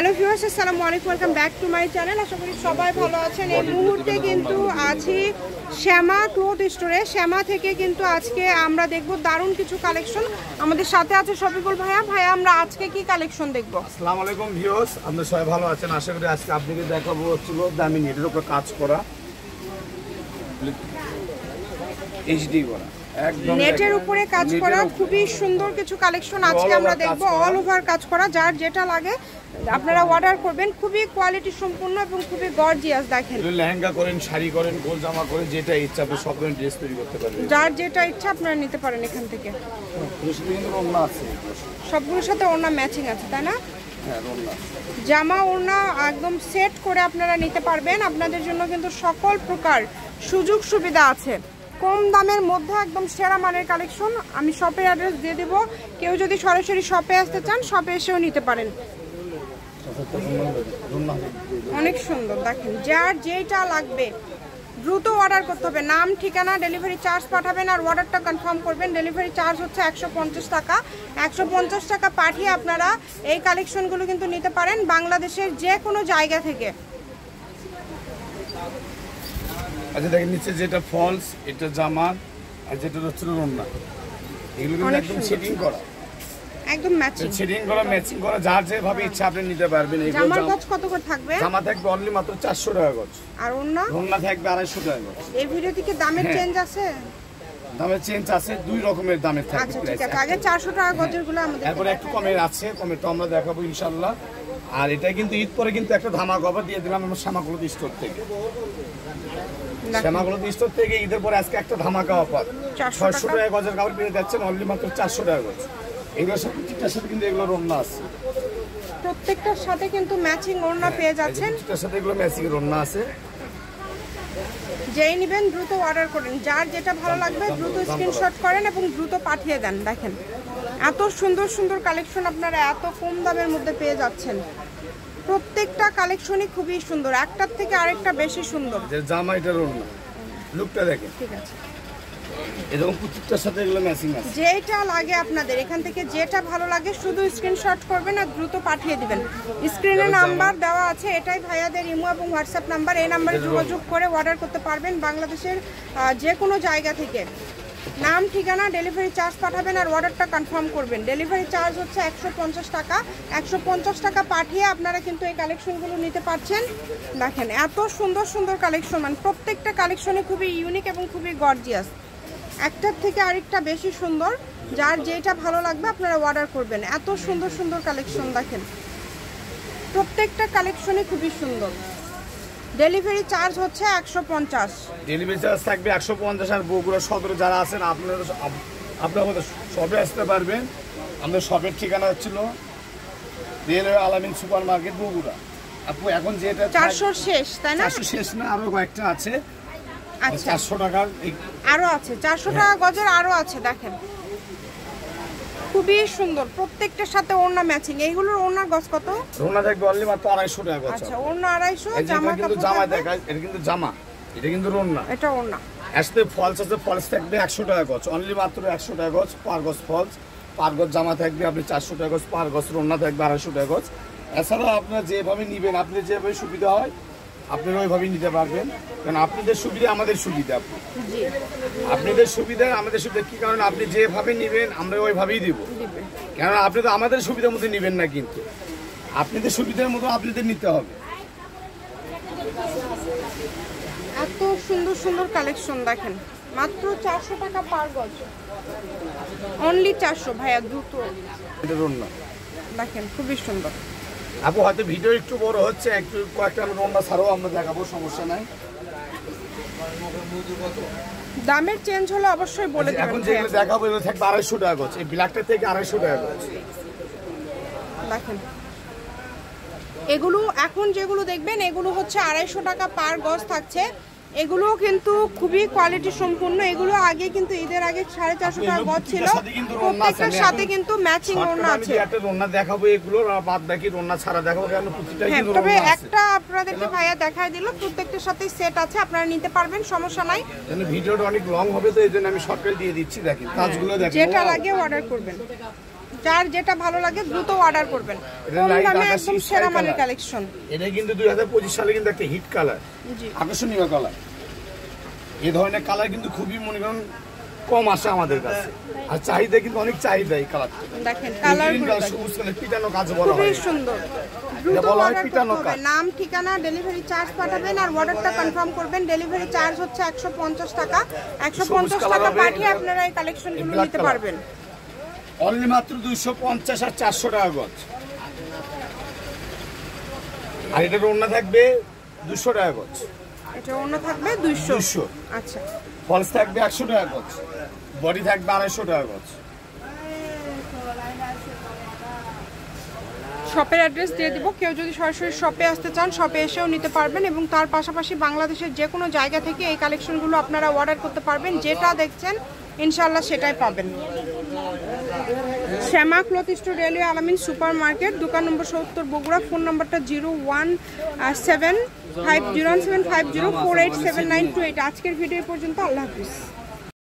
Hello viewers, আসসালামু আলাইকুম, welcome back to my channel. আশা করি সবাই ভালো আছেন। এই মুহূর্তে কিন্তু আছি শ্যামা ক্লথ স্টোরে। শ্যামা থেকে কিন্তু আজকে আমরা দেখব দারুণ কিছু কালেকশন। আমাদের সাথে আছে শফিকুল ভাইয়া। ভাইয়া, আমরা আজকে কি কালেকশন দেখব? আসসালামু আলাইকুম ভিউয়ার্স, আপনারা সবাই ভালো আছেন আশা করি। আজকে আপনাকে দেখাবো হচ্ছিল দামি নেটের উপর কাজ করা, এইচডি করা, একদম নেটের উপরে কাজ করা খুবই সুন্দর কিছু কালেকশন আজকে আমরা দেখব। অল ওভার কাজ করা, যার যেটা লাগে আপনারা অর্ডার করবেন। খুবই কোয়ালিটি সম্পূর্ণ এবং খুবই গর্জিয়াস। দেখেন, লেহেঙ্গা করেন, শাড়ি করেন, গোল জামা করেন, যেটা ইচ্ছা আপনি সব ধরনের ড্রেস তৈরি করতে পারবেন। যার যেটা ইচ্ছা আপনারা নিতে পারেন এখান থেকে। ওড়না আছে, সবগুলোর সাথে ওড়না ম্যাচিং আছে, তাই না? হ্যাঁ, ওড়না জামা ওড়না একদম সেট করে আপনারা নিতে পারবেন। আপনাদের জন্য কিন্তু সকল প্রকার সুযোগ সুবিধা আছে। কম দামের মধ্যে একদম সেরা মানের কালেকশন। আমি শপের অ্যাড্রেস দিয়ে দেবো। কেউ যদি সরাসরি শপে আসতে চান, শপে এসেও নিতে পারেন। অনেক সুন্দর। দেখেন, যার যেটা লাগবে দ্রুত অর্ডার করতে হবে। নাম, ঠিকানা, ডেলিভারি চার্জ পাঠাবেন আর অর্ডারটা কনফার্ম করবেন। ডেলিভারি চার্জ হচ্ছে 150 টাকা। 150 টাকা পাঠিয়ে আপনারা এই কালেকশনগুলো কিন্তু নিতে পারেন বাংলাদেশের যে কোনো জায়গা থেকে। আচ্ছা, দেখেন নিচে যেটা ফলস, এটা জামা, আর যেটা হচ্ছে ওড়না, এগুলো কিন্তু একদম সেটিং করা, একদম ম্যাচিং। সেটিং করা, ম্যাচিং করা, যার যেভাবে ইচ্ছা আপনি নিতে পারবেন। এই জামার গজ কত করে থাকবে? জামা থাকবে অনলি মাত্র 400 টাকা গজ। আর ওড়না? ওড়না থাকবে 250 টাকা গজ। এই ভিডিও থেকে দামের চেঞ্জ আছে? দামের চেঞ্জ আছে, দুই রকমের দামের থাকবে। আচ্ছা, ঠিক আছে। আগে 400 টাকা গজের গুলো আমাদের এরপর একটু কমের আছে, কমেরটা আমরা দেখাবো ইনশাআল্লাহ। আর এটা কিন্তু ঈদ পরে কিন্তু একটা ধামাকা অফার দিয়ে দিলাম আমরা শ্যামাগুলো স্টোর থেকে। শ্যামাগুলো স্টোর থেকে ঈদের পরে আজকে একটা ধামাকা অফার, 600 টাকা গজের কাপড় পেয়ে যাচ্ছেন অনলি মাত্র 400 টাকা গজ। এগুলোর সাথে প্রত্যেকটার সাথে কিন্তু এগুলোর ওড়না আছে, প্রত্যেকটার সাথে কিন্তু ম্যাচিং ওড়না পেয়ে যাচ্ছেন। প্রত্যেকটার সাথে এগুলো ম্যাচিং ওড়না আছে। যেই নেবেন দ্রুত অর্ডার করেন। যার যেটা ভালো লাগবে দ্রুত স্ক্রিনশট করেন এবং দ্রুত পাঠিয়ে দেন। দেখেন, এত সুন্দর সুন্দর কালেকশন আপনারা এত কম দামের মধ্যে পেয়ে যাচ্ছেন। প্রত্যেকটা কালেকশনই খুবই সুন্দর, একটার থেকে আরেকটা বেশি সুন্দর। যে জামা, এটার ওড়না লুকটা দেখেন, ঠিক আছে। এরকম প্রত্যেকটার সাথে এগুলো ম্যাচিং আছে। যেটা লাগে আপনাদের এখান থেকে যেটা ভালো লাগে শুধু স্ক্রিনশট করবেন আর দ্রুত পাঠিয়ে দিবেন। স্ক্রিনে নাম্বার দেওয়া আছে, এটাই ভাইয়াদের ইমো এবং হোয়াটসঅ্যাপ নাম্বার। এই নাম্বারে যোগাযোগ করে অর্ডার করতে পারবেন বাংলাদেশের যে কোনো জায়গা থেকে। নাম, ঠিকানা, ডেলিভারি চার্জ পাঠাবেন আর অর্ডারটা কনফার্ম করবেন। ডেলিভারি চার্জ হচ্ছে 150 টাকা। 150 টাকা পাঠিয়ে আপনারা কিন্তু এই কালেকশনগুলো নিতে পারছেন। দেখেন, এত সুন্দর সুন্দর কালেকশন, মানে প্রত্যেকটা কালেকশনে খুবই ইউনিক এবং খুবই গর্জিয়াস। একটার থেকে আরেকটা বেশি সুন্দর। যার যেটা ভালো লাগবে আপনারা অর্ডার করবেন। এত সুন্দর সুন্দর কালেকশন দেখেন, প্রত্যেকটা কালেকশনে খুবই সুন্দর। ডেলিভারি চার্জ হচ্ছে 150। ডেলিভারি চার্জ থাকবে 150। আর বগুড়া সদরে যারা আছেন আপনারা আমাদের শপে আসতে পারবেন। আমাদের শপের ঠিকানা হচ্ছিল রেলওয়ে আলামিন সুপার মার্কেট, বগুড়া। আপু এখন যেটা 400 শেষ, তাই না? 400 শেষ না, আরো কয়েকটা আছে। আচ্ছা, 400 টাকার আরো আছে, 400 টাকা গজের আরো আছে। দেখেন, খুবই সুন্দর। প্রত্যেকটার সাথে ওড়না ম্যাচিং। এইগুলোর ওড়নার গজ কত? ওড়না থাকবে অনলি মাত্র 250 টাকা গজ। আচ্ছা, ওড়না 250। জামা কিন্তু জামা দেখায়, এটা কিন্তু জামা, এটা কিন্তু ওড়না। এটা ওড়না। আসলে ফলস আছে, ফলস থাকবে 100 টাকা গজ, অনলি মাত্র 100 টাকা গজ পার গজ ফলস। পার গজ জামা থাকবে আপনি 400 টাকা গজ, পার গজ ওড়না থাকবে 250 টাকা গজ। এছাড়াও আপনারা যেভাবে নেবেন, আপনাদের যেভাবে সুবিধা হয় আপনারা ওইভাবেই নিতে পারবেন। কারণ আপনাদের সুবিধা আমাদের সুবিধা, আপনাদের সুবিধা আমাদের সুবিধা। কি কারণ আপনি যেভাবে নেবেন আমরা ওইভাবেই দিব। কারণ আপনি তো আমাদের সুবিধার মতো নেবেন না, কিন্তু আপনাদের সুবিধার মতো আপনাদের নিতে হবে। এত সুন্দর সুন্দর কালেকশন দেখেন, মাত্র 400 টাকা পার গজ। অনলি 400। ভাইয়া দ্রুত দেখেন, খুবই সুন্দর। আপু হয়তো ভিডিও একটু বড় হচ্ছে, একটু কয়েকটা আমরা ওড়না ছাড়াও আমরা দেখাবো, সমস্যা নাই। দামের চেঞ্জ হলে অবশ্যই বলে দিবেন। এখন যেগুলো দেখাবো এগুলো থাকবে 250 টাকা গজ। এই ব্ল্যাকটা থেকে 250 টাকা গজ। দেখেন, এগুলো এখন যেগুলো দেখবেন এগুলো হচ্ছে 250 টাকা পার গজ থাকছে। এগুলো কিন্তু খুবই কোয়ালিটি সম্পূর্ণ। এগুলো আগে কিন্তু ঈদের আগে 450 টাকা গজ ছিল। প্রত্যেকটার সাথে কিন্তু ম্যাচিং ওড়না আছে। একটা ওড়না দেখাবো, এগুলো বাদ বাকি ওড়না ছাড়া দেখাবো, কারণ প্রত্যেকটা কিন্তু তবে একটা আপনাদেরকে ভাইয়া দেখাই দিল, প্রত্যেকটার সাথে সেট আছে, আপনারা নিতে পারবেন, সমস্যা নাই। মানে ভিডিওটা অনেক লং হবে তো এইজন্য আমি শর্টকাট দিয়ে দিচ্ছি। দেখেন কাজগুলো দেখেন, যেটা লাগে অর্ডার করবেন। যার যেটা ভালো লাগে দ্রুত অর্ডার করবেন। কম দামে একদম সেরা মানের কালেকশন। এটা কিন্তু 2025 সালে কিন্তু একটা হিট কালার, আকর্ষণীয় কালার। এই ধরনের কালার কিন্তু খুবই মনে করেন কম আসে আমাদের কাছে, আর চাহিদা কিন্তু অনেক চাহিদা এই কালারটা। দেখেন কালারগুলো সবুজ কালার পিটানো কাজ বলা হয়, খুবই সুন্দর। দ্রুত অর্ডার করতে হবে, নাম ঠিকানা ডেলিভারি চার্জ পাঠাবেন আর অর্ডারটা কনফার্ম করবেন। ডেলিভারি চার্জ হচ্ছে 150 টাকা। 150 টাকা পাঠিয়ে আপনারা এই কালেকশনগুলো নিতে পারবেন। অনলি মাত্র 250 আর 400 টাকা গজ। আর এটার ওড়না থাকবে 200 টাকা গজ। এটা ওড়না থাকবে 200। আচ্ছা, ফলস থাকবে 100 টাকা গজ, বডি থাকবে 250 টাকা গজ। শপের অ্যাড্রেস দিয়ে দিব, কেউ যদি সরাসরি শপে আসতে চান শপে এসেও নিতে পারবেন, এবং তার পাশাপাশি বাংলাদেশের যে কোনো জায়গা থেকে এই কালেকশনগুলো আপনারা অর্ডার করতে পারবেন। যেটা দেখছেন ইনশাআল্লাহ সেটাই পাবেন। শ্যামা ক্লথ স্টোর, রেলওয়ে আলামিন সুপার মার্কেট, দোকান নম্বর 70, বগুড়া। ফোন নাম্বারটা 017500750487928। আজকের ভিডিও পর্যন্ত, আল্লাহ হাফিজ।